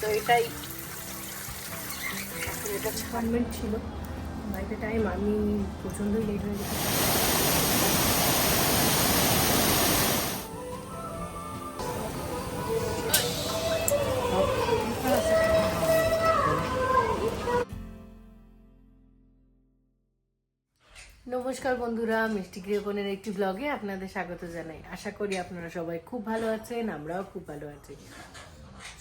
তো এটাই এটা ছাড়মেন্ট ছিল। বাড়িতে টাইম আমি প্রচণ্ডই লেট হয়ে গেছি। নমস্কার বন্ধুরা, মিষ্টি গৃহকোণের একটি ব্লগে আপনাদের স্বাগত জানাই। আশা করি আপনারা সবাই খুব ভালো আছেন, আমরাও খুব ভালো আছি।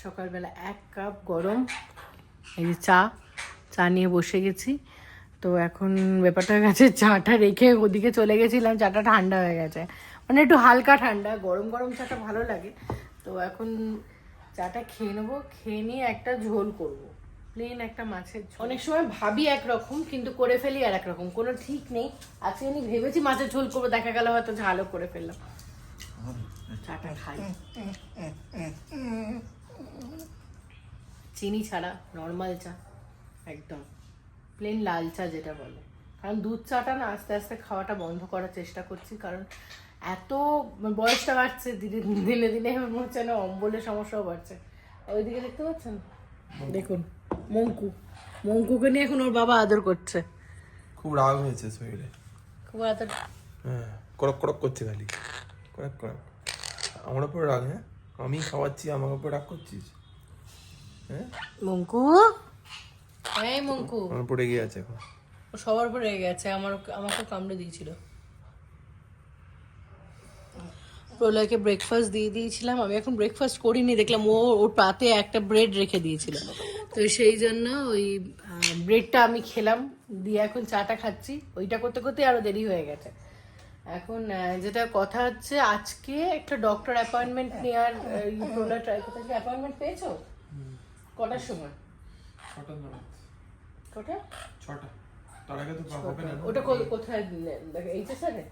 সকালবেলা 1 কাপ গরম এই যে চা নিয়ে বসে গেছি। তো এখন ব্যাপারটা হয়ে গেছে, চাটা রেখে ওদিকে চলে গেছিলাম, চাটা ঠান্ডা হয়ে গেছে, মানে একটু হালকা ঠান্ডা। গরম গরম চাটা ভালো লাগে। তো এখন চাটা খেয়ে নেবো, খেয়ে নিয়ে একটা ঝোল করবো, প্লেন একটা মাছের ঝোল। অনেক সময় ভাবি একরকম কিন্তু করে ফেলি আর একরকম, কোনো ঠিক নেই। আজকে আমি ভেবেছি মাছের ঝোল করবো, দেখা গেল হয়তো ঝালও করে ফেললাম। চাটা খাই চিনি ছাড়া, নর্মাল চা, একদম প্লেন লাল চা যেটা বলে। কারণ দুধ চাটা না আস্তে আস্তে খাওয়াটা বন্ধ করার চেষ্টা করছি, কারণ এত বয়সটা বাড়ছে ধীরে দিনে দিনে, মনে হচ্ছে না অম্বলের সমস্যাও বাড়ছে। ওইদিকে দেখতে পাচ্ছেন, দেখুন মঙ্কুকে নিয়ে এখন ওর বাবা আদর করছে। খুব রাগ হয়েছে শরীরে, খুব আদর। হ্যাঁ, কড়ক কড়ক করছে খালি, কড়ক কড়ক। আমার উপর রাগ? হ্যাঁ, আমি খাওয়াচ্ছি, আমার উপর রাগ করছিস? হ্যাঁ মঙ্কু, এই মঙ্কু আমার পড়ে গিয়ে আছে এখন। ও সবার উপর রেগে গেছে, আমাকে কামড়ে দিয়েছিল। প্রলয়কে ব্রেকফাস্ট দিয়ে দিয়েছিলাম, আমি এখন ব্রেকফাস্ট করিনি, দেখলাম ওর পাতে একটা ব্রেড রেখে দিয়েছিল, তো সেই জন্য ওই ব্রেডটা আমি খেলাম, দিয়ে এখন চাটা খাচ্ছি। ওইটা করতে করতে আরো দেরি হয়ে গেছে। এখন যেটা কথা হচ্ছে, আজকে একটা ডক্টর অ্যাপয়েন্টমেন্ট নেওয়ার প্রলয় ট্রাই করতে। অ্যাপয়েন্টমেন্ট পেয়েছো? কটার সময়? কটা? 6টা। তার আগে তো হবে না। ওটা কোথায় দিলেন? এইচএসআরে?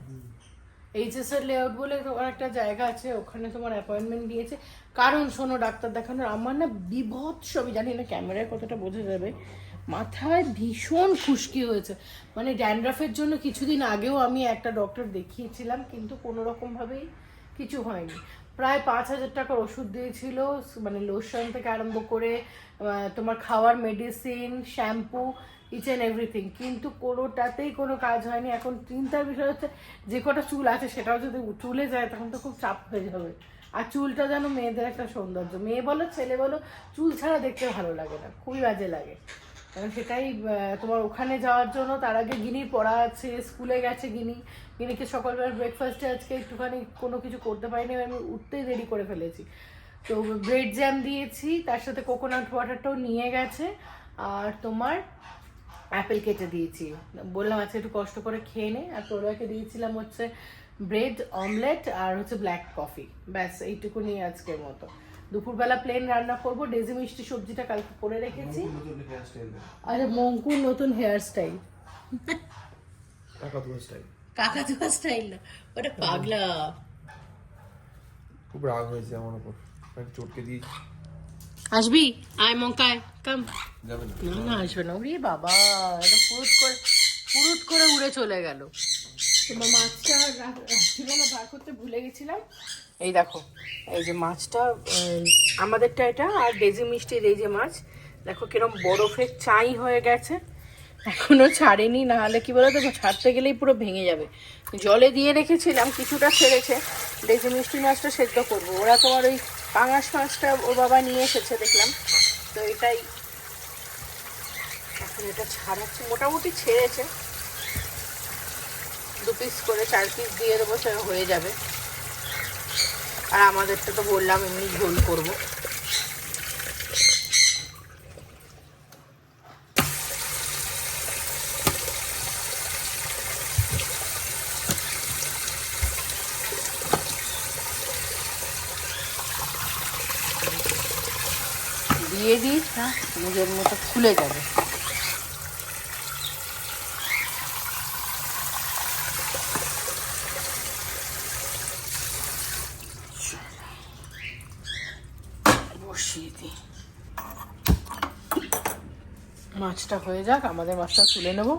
এইচএসআর লেআউট বলে তোমার একটা জায়গা আছে, ওখানে তোমার অ্যাপয়েন্টমেন্ট দিয়েছে। কারণ শোনো, ডাক্তার দেখানোর আমার না বিভৎস, আমি জানি না ক্যামেরায় কতটা বোঝা যাবে, মাথায় ভীষণ খুশকি হয়েছে। মানে ড্যান্ড্রাফের জন্য কিছুদিন আগেও আমি একটা ডক্টর দেখিয়েছিলাম, কিন্তু কোনো রকমভাবেই কিছু হয়নি। প্রায় 5,000 টাকার ওষুধ দিয়েছিল, মানে লোশন থেকে আরম্ভ করে তোমার খাওয়ার medicine, shampoo, each and everything, কিন্তু কোনোটাতেই কোনো কাজ হয়নি। এখন চিন্তার বিষয় হচ্ছে, যে কটা চুল আছে সেটাও যদি চুলে যায় তখন তো খুব চাপ হয়ে যাবে। আর চুলটা যেন মেয়েদের একটা সৌন্দর্য, মেয়ে বলো ছেলে বলো, চুল ছাড়া দেখতে ভালো লাগে না, খুবই বাজে লাগে। কারণ সেটাই তোমার ওখানে যাওয়ার জন্য তার আগে গিনির পড়া আছে, স্কুলে গেছে গিনিকে সকালবেলা ব্রেকফাস্টে আজকে একটুখানি কোনো কিছু করতে পারিনি, আমি উঠতেই দেরি করে ফেলেছি। তো ব্রেড জ্যাম দিয়েছি, তার সাথে কোকোনাট ওয়াটারটাও নিয়ে গেছে, আর তোমার অ্যাপেল কেটে দিয়েছি। বললাম আজকে একটু কষ্ট করে খেয়ে নে। আর প্রলয়কে দিয়েছিলাম হচ্ছে ব্রেড অমলেট আর হচ্ছে ব্ল্যাক কফি, ব্যাস এইটুকুনি আজকের মতো। দুপুরবেলা প্লেন রান্না করবো, ডেজি মিষ্টি সবজিটা কালকে করে রেখেছি। আরে মঙ্কুর নতুন হেয়ার স্টাইল, কাকাতুয়া স্টাইল না, ওটা পাগলা। খুব রাগ হয়েছে আমার উপর, চটকে দিয়েছি। আসবি? আয় মঙ্কায়, কাম। যাবে না? না আসবে না। ওরে বাবা, এটা ফুরুট করে উড়ে চলে গেল। তোমার মাছটা রাত্রিবেলা বার করতে ভুলে গেছিলাম। এই দেখো, এই যে মাছটা, আমাদেরটা এটা, আর ডেজি মিষ্টির এই যে মাছ, দেখো কিরম বরফের চাই হয়ে গেছে, এখনো ছাড়েনি। না হলে কি বলো তো, ছাড়তে গেলেই পুরো ভেঙে যাবে। জলে দিয়ে রেখেছিলাম, কিছুটা ছেড়েছে। ডেজি মিষ্টি মাছটা সেদ্ধ করবো। ওরা তোমার ওই পাঙাশ মাছটা ওর বাবা নিয়ে এসেছে দেখলাম, তো এটাই এখন এটা ছাড়াচ্ছে, মোটামুটি ছেড়েছে। 2 পিস করে 4 পিস দিয়ে দেবো, সে হয়ে যাবে। আর আমাদেরটা তো বললাম এমনি ঝোল করবো। দিয়ে দিই না, নিজের মতো খুলে যাবে। বসিয়ে দিই, মাছটা হয়ে যাক, আমাদের মাছটা তুলে নেবো।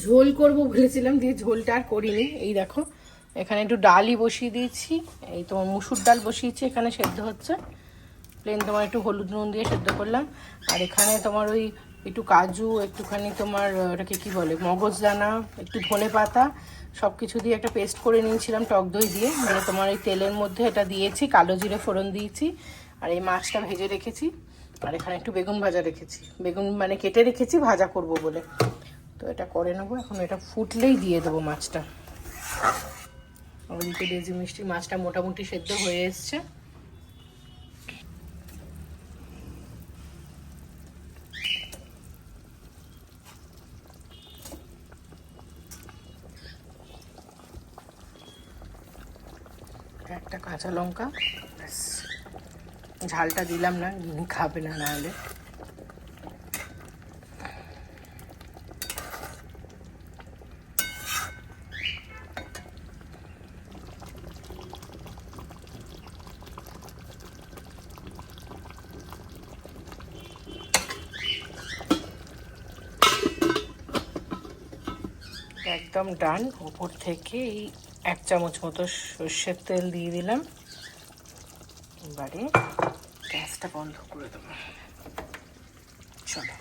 ঝোল করব বলেছিলাম, দিয়ে ঝোলটা আর করিনি। এই দেখো এখানে একটু ডালই বসিয়ে দিয়েছি, এই তোমার মুসুর ডাল বসিয়েছি, এখানে সেদ্ধ হচ্ছে প্লেন, তোমার একটু হলুদ নুন দিয়ে সেদ্ধ করলাম। আর এখানে তোমার ওই একটু কাজু, একটুখানি তোমার ওটাকে কি বলে মগজদানা, একটু ধনে পাতা, সব কিছু দিয়ে একটা পেস্ট করে নিয়েছিলাম টক দই দিয়ে। দিয়ে তোমার এই তেলের মধ্যে এটা দিয়েছি, কালো জিরে ফোড়ন দিয়েছি, আর এই মাছটা ভেজে রেখেছি। আর এখানে একটু বেগুন ভাজা রেখেছি, বেগুন মানে কেটে রেখেছি ভাজা করব বলে। তো এটা করে নেবো এখন, এটা ফুটলেই দিয়ে দেবো মাছটা। ওদিকে ডেজি মিষ্টি মাছটা মোটামুটি সেদ্ধ হয়ে এসছে। একটা কাঁচা লঙ্কা, ব্যাস। ঝালটা দিলাম না, গিনি খাবে না নাহলে। একদম ডান। উপর থেকে এই 1 চামচ মতো সর্ষের তেল দিয়ে দিলাম। এবারে গ্যাসটা বন্ধ করে দেবো। চলো,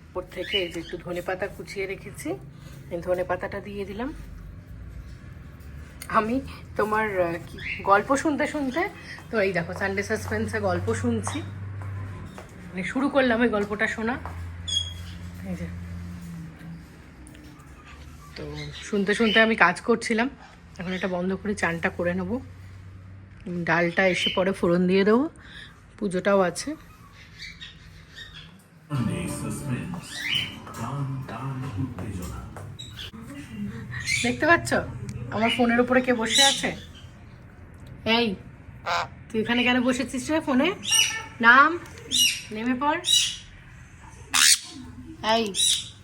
উপর থেকে এই যে একটু ধনে পাতা কুচিয়ে রেখেছি, এই ধনে পাতাটা দিয়ে দিলাম। আমি তোমার কি গল্প শুনতে শুনতে, তো এই দেখো সানডে সাসপেন্সে গল্প শুনছি, মানে শুরু করলাম এই গল্পটা শোনা। এই যে তো শুনতে শুনতে আমি কাজ করছিলাম, এখন এটা বন্ধ করে চানটা করে নেবো। ডালটা এসে পরে ফোড়ন দিয়ে দেবো, পুজোটাও আছে। দেখতে পাচ্ছ আমার ফোনের উপরে কে বসে আছে? এই তুই এখানে কেন বসেছিস রে? ফোনে নাম, নেমে পড়। এই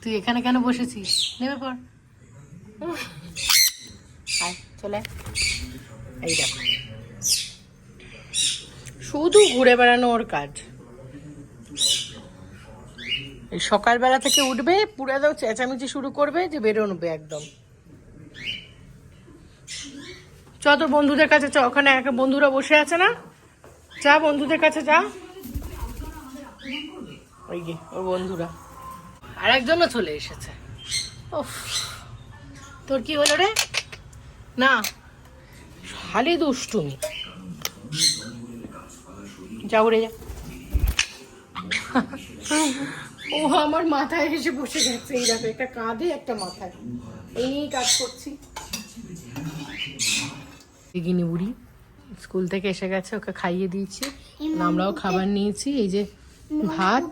তুই এখানে কেন বসেছিস? নেমে পড়, আয় চলে। এই দেখো শুধু ঘুরে বেড়ানো ওর কাজ। এই সকালবেলা থেকে উঠবে, পুরো দাও চেঁচামেচি শুরু করবে যে বেরোনবে একদম। চ তোর বন্ধুদের কাছে চ, ওখানে এক বন্ধুরা বসে আছে না, যা বন্ধুদের কাছে যা। ওই গে ওর বন্ধুরা, আর একজনও চলে এসেছে। ওফ, তোর কি হলো রে? না খালি দুষ্টুমি, যা উড়ে যা। ও আমার মাথায় এসে বসে গেছে, এই দেখো একটা কাঁধে একটা মাথায়, এই নিয়েই কাজ করছি। গিনি বুড়ি স্কুল থেকে এসে গেছে, ওকে খাইয়ে দিয়েছি, আমরাও খাবার নিয়েছি। এই যে ভাত,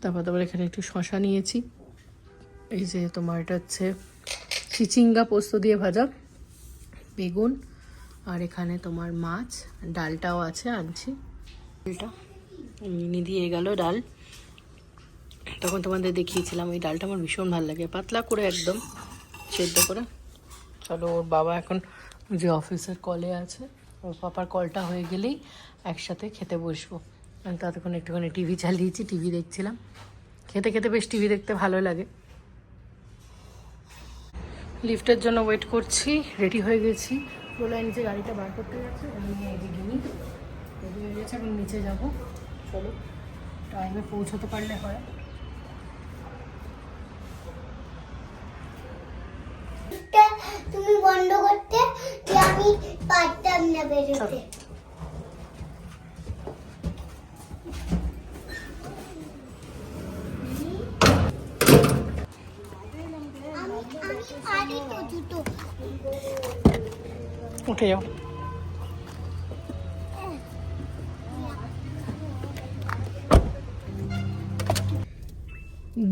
তারপর এখানে একটু শশা নিয়েছি। এই যে তোমার এটা হচ্ছে চিচিঙ্গা পোস্ত দিয়ে ভাজা, বেগুন, আর এখানে তোমার মাছ, ডালটাও আছে আনছি। ডালটা মিনি দিয়ে গেল ডাল, তখন তোমাদের দেখিয়েছিলাম। এই ডালটা আমার ভীষণ ভালো লাগে, পাতলা করে একদম সেদ্ধ করে। চলো, ওর বাবা এখন যে অফিসের কলে আছে, ওর পাপার কলটা হয়ে গেলেই একসাথে খেতে বসবো। আমি ততক্ষণ একটুখানি টিভি চালিয়েছি, টিভি দেখছিলাম। খেতে খেতে বেশ টিভি দেখতে ভালো লাগে। লিফটের জন্য ওয়েট করছি, রেডি হয়ে গেছি। বলে নিচে গাড়িটা বার করতে যাচ্ছে, আমি এদিকে গিনি রেডি হয়ে গেছে, এখন নিচে যাবো। চলো, টাইমে পৌঁছতে পারলে হয়। তুমি বন্ধ করতে, আমি পারতাম না বেরোতে। উঠে যাও।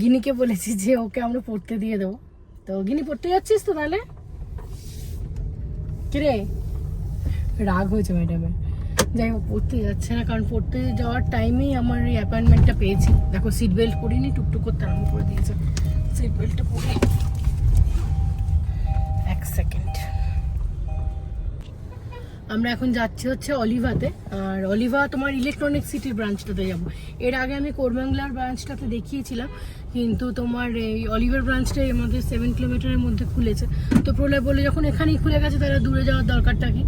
গিনিকে বলেছি যে ওকে আমরা পড়তে দিয়ে দেবো, তো গিনি পড়তে যাচ্ছিস তো তাহলে? কিরে রাগ হয়েছে ম্যাডামের, যাই হোক পড়তে যাচ্ছে না, কারণ পড়তে যাওয়ার টাইমেই আমার এই অ্যাপয়েন্টমেন্টটা পেয়েছি। দেখো সিট বেল্ট পরিনি, টুকটুক করতে আরম্ভ করে দিয়েছে। সিট বেল্টটা পরে এক সেকেন্ড। আমরা এখন যাচ্ছি হচ্ছে অলিভাতে, আর অলিভা তোমার ইলেকট্রনিক সিটির ব্রাঞ্চটাতে যাব। এর আগে আমি কোরবাংলার ব্রাঞ্চটাতে দেখিয়েছিলাম, কিন্তু তোমার এই অলিভার ব্রাঞ্চটাই আমাদের 7 কিলোমিটারের মধ্যে খুলেছে। তো প্রলয় বলে যখন এখানেই খুলে গেছে তাহলে দূরে যাওয়ার দরকারটা কি,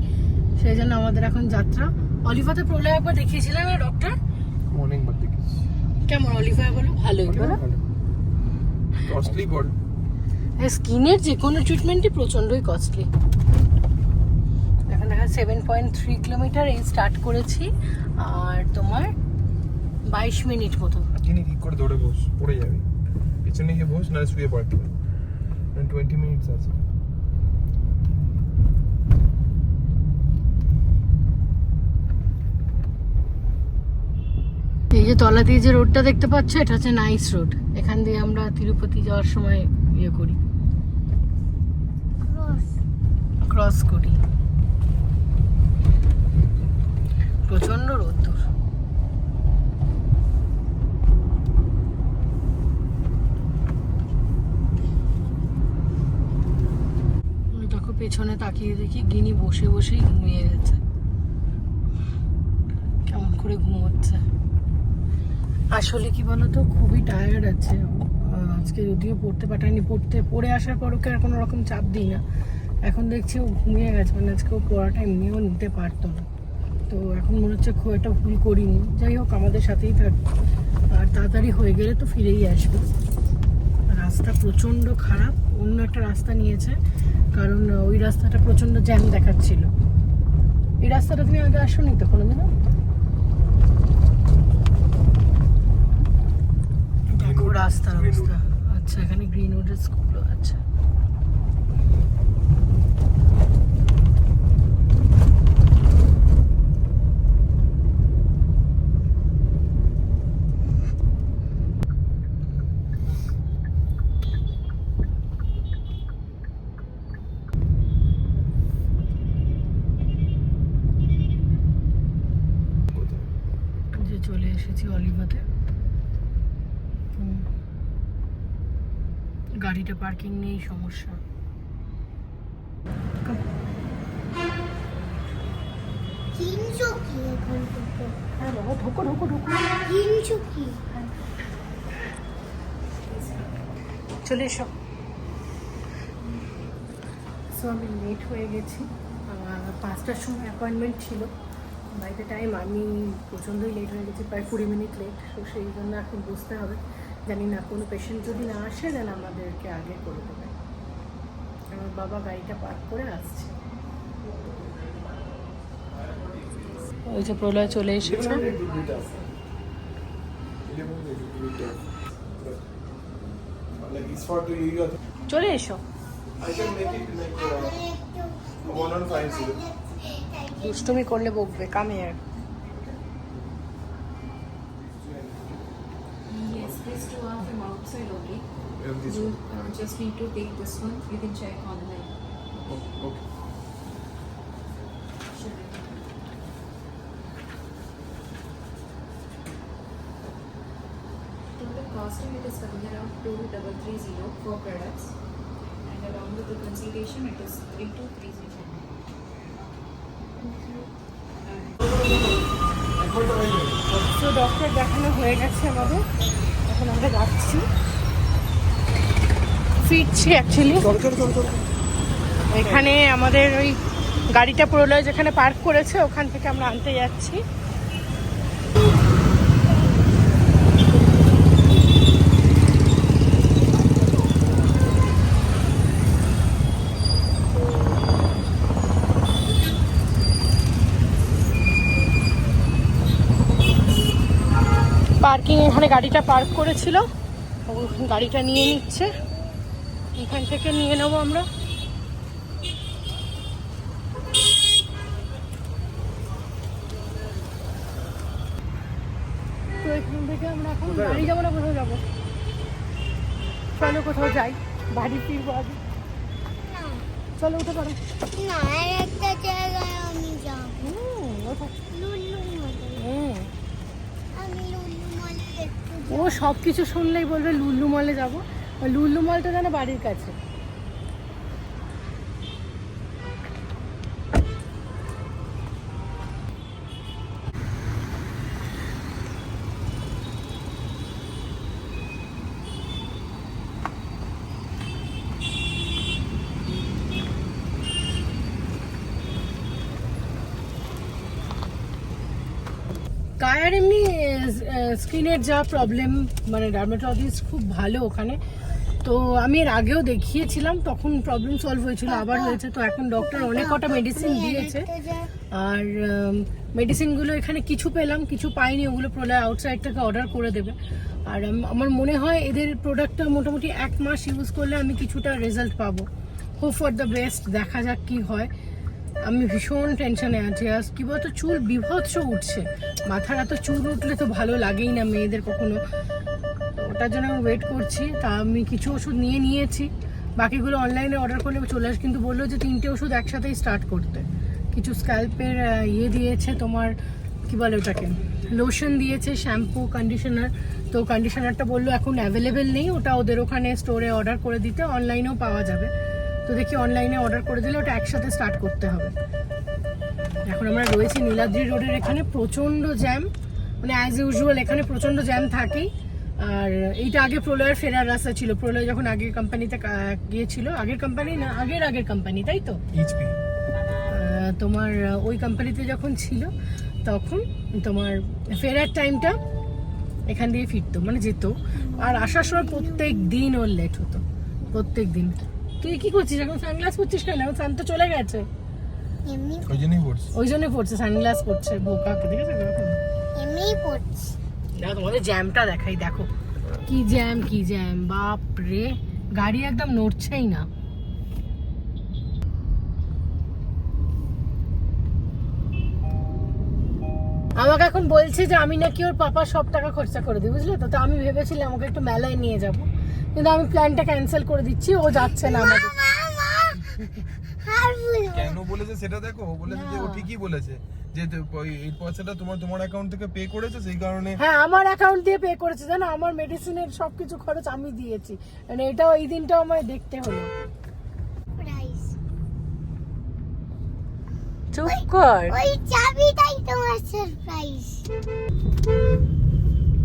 সেই জন্য আমাদের এখন যাত্রা। অলিভাতে প্রলয় একবার দেখিয়েছিলাম না ডক্টর, অনেকবার দেখেছি। কেমন অলিভা বলো? ভালোই বলো। কস্টলি বড়, স্কিনের যে কোনো ট্রিটমেন্টই প্রচণ্ডই কস্টলি। এখন দেখা 7.3 কিলোমিটার এই স্টার্ট করেছি, আর তোমার 22 মিনিট মতো। কিনি ঠিক করে দৌড়ে বস, পড়ে যাবি। পিছনে গিয়ে বস, না শুয়ে পড়তে 20 মিনিটস আছে। এই যে তলা দিয়ে যে রোডটা দেখতে পাচ্ছ, এটা হচ্ছে নাইস রোড। এখান দিয়ে আমরা তিরুপতি যাওয়ার সময় ইয়ে করি, ক্রস করি। প্রচন্ড রোদ্দুর। দেখো পেছনে তাকিয়ে দেখি গিনি বসে বসেই ঘুমিয়ে গেছে, কেমন করে ঘুমোচ্ছে। আসলে কি বলতো, খুবই টায়ার্ড আছে আজকে, যদিও পড়তে পাঠায়নি। পড়ে আসার পর ওকে আর কোনো রকম চাপ দিই না। এখন দেখছি ও ঘুমিয়ে গেছে, মানে আজকে ও পড়াটা এমনিও নিতে পারতো না। তো এখন মনে হচ্ছে খুব একটা ভুল করিনি। যাই হোক, আমাদের সাথেই থাকবে, আর তাড়াতাড়ি হয়ে গেলে তো ফিরেই আসবে। রাস্তা প্রচণ্ড খারাপ, অন্য একটা রাস্তা নিয়েছে, কারণ ওই রাস্তাটা প্রচণ্ড জ্যাম দেখাচ্ছিল। এই রাস্তাটা তুমি আগে আসোনি তো কোনোদিনও? দেখো রাস্তার অবস্থা। আচ্ছা, এখানে গ্রিনউডের স্কুলও আছে। যে চলে এসেছি অলিভাতে। গাড়িটা পার্কিং নিয়েই সমস্যা। কিনছো কি এখন থেকে? হ্যাঁ বাবা, ঢোকো ঢোকো ঢোকো। কিনছো কি? চলে এসো। সো আমি লেট হয়ে গেছি, 5টার সময় অ্যাপয়েন্টমেন্ট ছিল। বাই দ্য টাইম আমি প্রচণ্ডই লেট হয়ে গেছি, প্রায় 20 মিনিট লেট। তো সেই জন্য এখন বুঝতে হবে, জানি না কোনো পেশেন্ট যদি না আসে দেন আমাদেরকে আগে করে দেবে। আমার বাবা গাড়িটা পার্ক করে আসছে। ওই যে প্রলয় চলে এসেছে। চলে এসো। দুষ্টুমি করলে বকবে, কামে আর। Yes, these two are from outside only. You just need to take this one. You can check online. Sure. Total costing it is coming around 2330 for products, and along with the consultation it is 3230. তো doctor দেখানো হয়ে গেছে আমাদের, এখন আমরা যাচ্ছি, ফিরছি actually. এখানে আমাদের ওই গাড়িটা প্রলয় যেখানে পার্ক করেছে ওখান থেকে আমরা আনতে যাচ্ছি। পার্কিং এখানে গাড়িটা পার্ক করেছিল, গাড়িটা নিয়ে নিচ্ছে, এখান থেকে নিয়ে নেবো আমরা। তো এখান থেকে আমরা এখন বাড়ি যাবো না কোথাও যাবো? চলো কোথাও যাই, বাড়ি ফিরবো আগে। চলো উঠে পারো। না, একটা জায়গায় আমি যাবো। ভালো থাকে। লুলু মলে। হুম। আমি লুলু মলে একটু ও সব কিছু শুনলেই বলবে লুল্লু মলে যাবো। লুল্লু মলটা যেন বাড়ির কাছে। গায়ের এমনি স্কিনের যা প্রবলেম, মানে ডার্মাটোলজিস্ট খুব ভালো ওখানে। তো আমি এর আগেও দেখিয়েছিলাম, তখন প্রবলেম সলভ হয়েছিল, আবার হয়েছে। তো এখন ডক্টর অনেক কটা মেডিসিন দিয়েছে। আর মেডিসিনগুলো এখানে কিছু পেলাম, কিছু পাইনি, ওগুলো প্রলয় আউটসাইড থেকে অর্ডার করে দেবে। আর আমার মনে হয় এদের প্রোডাক্টটা মোটামুটি 1 মাস ইউজ করলে আমি কিছুটা রেজাল্ট পাবো। হোপ ফর দ্য বেস্ট, দেখা যাক কি হয়। আমি ভীষণ টেনশনে আছি। আজ কি বলতো, চুল বিভৎস উঠছে। মাথার এত চুল উঠলে তো ভালো লাগেই না মেয়েদের কখনো। ওটার জন্য আমি ওয়েট করছি। তা আমি কিছু ওষুধ নিয়েছি, বাকিগুলো অনলাইনে অর্ডার করলে চলে আসে। কিন্তু বললো যে 3টে ওষুধ একসাথেই স্টার্ট করতে। কিছু স্ক্যাল্পের দিয়েছে, তোমার কি বলে ওটাকে, লোশন দিয়েছে, শ্যাম্পু, কন্ডিশনার। তো কন্ডিশনারটা বললো এখন অ্যাভেলেবেল নেই, ওটা ওদের ওখানে স্টোরে অর্ডার করে দিতে, অনলাইনেও পাওয়া যাবে। তো দেখি অনলাইনে অর্ডার করে দিলে ওটা একসাথে স্টার্ট করতে হবে। এখন আমরা রয়েছি নীলাদ্রি রোডের এখানে, প্রচণ্ড জ্যাম, মানে অ্যাজ ইউজুয়াল এখানে প্রচণ্ড জ্যাম থাকেই। আর এইটা আগে প্রলয়ের ফেরার রাস্তা ছিল। প্রলয় যখন আগের কোম্পানিতে গিয়েছিল, আগের কোম্পানি না, আগের কোম্পানি, তাই তো এইচপি তোমার ওই কোম্পানিতে যখন ছিল, তখন তোমার ফেরার টাইমটা এখান দিয়ে ফিরতো, মানে যেত। আর আসার সময় প্রত্যেক দিন ওর লেট হতো, প্রত্যেক দিন। তুই কি করছিস এখন? সানগ্লাস পরছিস কেন? এখন সান তো চলে গেছে। এমনি ওই জন্যই পড়ছি। ওই জন্য পড়ছে, সানগ্লাস পরছে বোকাকে, ঠিক আছে? এমনিই পড়ছি। দেখো তোমাদের জ্যামটা দেখাই, দেখো কি জ্যাম, কি জ্যাম, বাপ রে, গাড়ি একদম নড়ছেই না। আমাকে এখন বলছে যে আমি নাকি ওর পাপা সব টাকা খরচা করে দিই, বুঝলে তো? তো আমি ভেবেছিলাম আমাকে একটু মেলায় নিয়ে যাব, কিন্তু আমি প্ল্যানটা ক্যান্সেল করে দিচ্ছি। ও যাচ্ছে না আমাদের। কেন বলেছে সেটা দেখো, ও বলেছে যে ও ঠিকই বলেছে যে এই পয়সাটা তোমার অ্যাকাউন্ট থেকে পে করেছে, সেই কারণে। হ্যাঁ, আমার অ্যাকাউন্ট দিয়ে পে করেছে, জানো? আমার মেডিসিনের সবকিছু খরচ আমি দিয়েছি, মানে এটাও এই দিনটাও আমায় দেখতে হলো। প্রাইস চুপ কর। ওই চাবিটাই তোমার সারপ্রাইজ।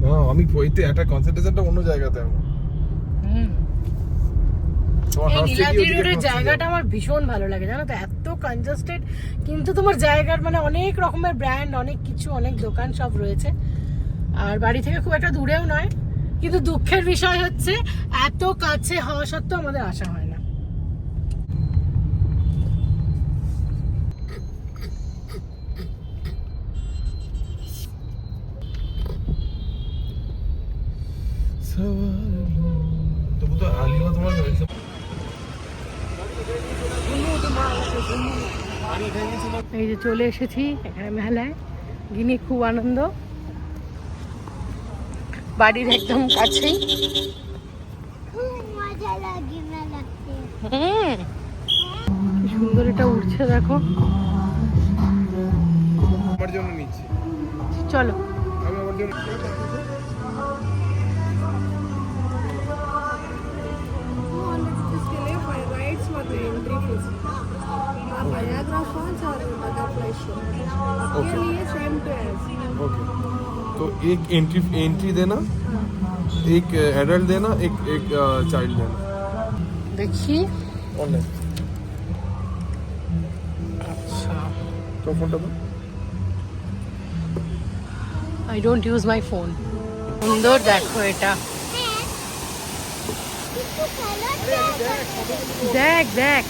হ্যাঁ, আমি ওইতে একটা কনসেন্ট্রেশনটা অন্য জায়গাতে আমার। তোমার এই হাসছে কি নীলাদ্রি ওদিকে রোডের হাসছে? জায়গাটা আমার ভীষণ ভালো লাগে, জানো তো? এত কনজাস্টেড, কিন্তু তোমার জায়গার মানে অনেক রকমের ব্র্যান্ড, অনেক কিছু, অনেক দোকান সব রয়েছে। আর বাড়ি থেকে খুব একটা দূরেও নয়, কিন্তু দুঃখের বিষয় হচ্ছে এত কাছে হওয়া সত্ত্বেও আমাদের আসা হয় না। তবু তো আলিমা তোমার এই যে চলে এসেছি এখানে মেলায়, গিনি খুব আনন্দ, বাড়ির একদম কাছেই। খুব মজা লাগে মেলাতে। কি সুন্দর এটা উঠছে, দেখো। আমার জন্য নিচ্ছি, চলো। আমি আমার জন্য। ओके ओके, तो एक एंट्री देना, एक एडल्ट देना, एक चाइल्ड देना দেখি। ऑनलाइन। আচ্ছা, तो फोनটা দাও। I don't use my phone. সুন্দর, দেখো এটা, দেখ দেখ।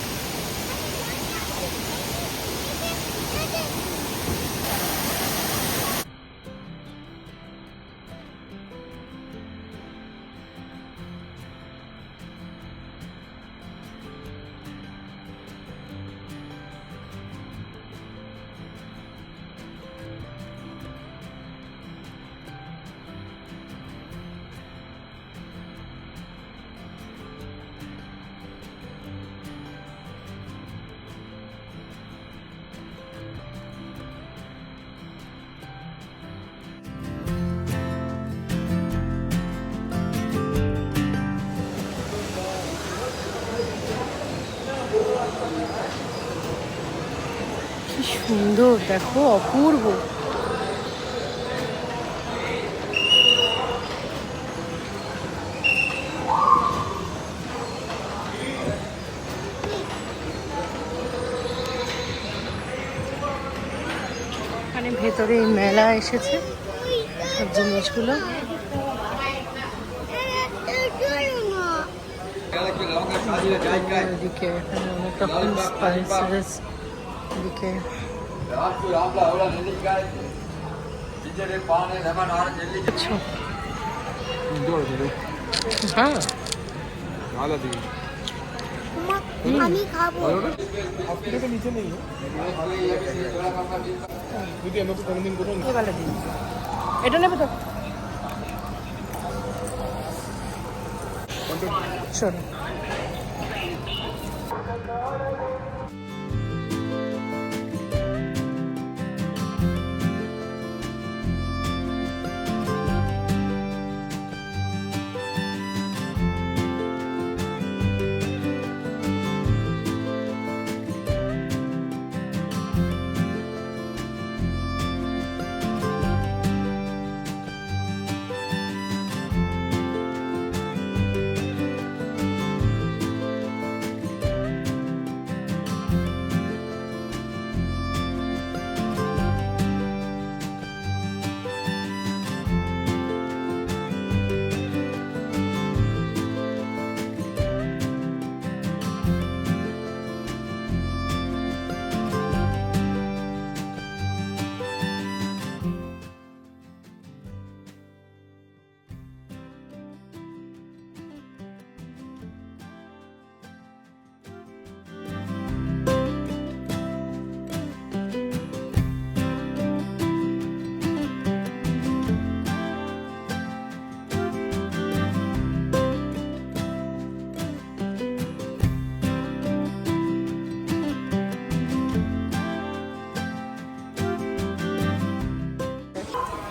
কি সুন্দর দেখো, অপূর্ব। এখানে ভেতরে এই মেলা এসেছে সব জিনিসগুলো। এদিকে এখানে অনেক রকম স্পাইসেস, এদিকে হ্যাঁ আমি খাবো। নিচে নেই দিদি, আমাকে কোনোদিন করুন। এই ভালো দিন, এটা নেবে তো শোনো।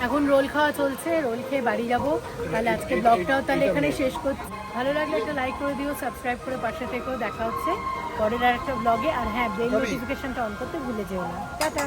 এখন রোল খাওয়া চলছে, রোল খেয়ে বাড়ি যাবো। তাহলে আজকে ব্লগটাও তাহলে এখানে শেষ করছি। ভালো লাগলে একটা লাইক করে দিও, সাবস্ক্রাইব করে পাশে থেকেও। দেখা হচ্ছে পরের আর একটা ব্লগে। আর হ্যাঁ, বেল নোটিফিকেশনটা অন করতে ভুলে যেও না। টাটা।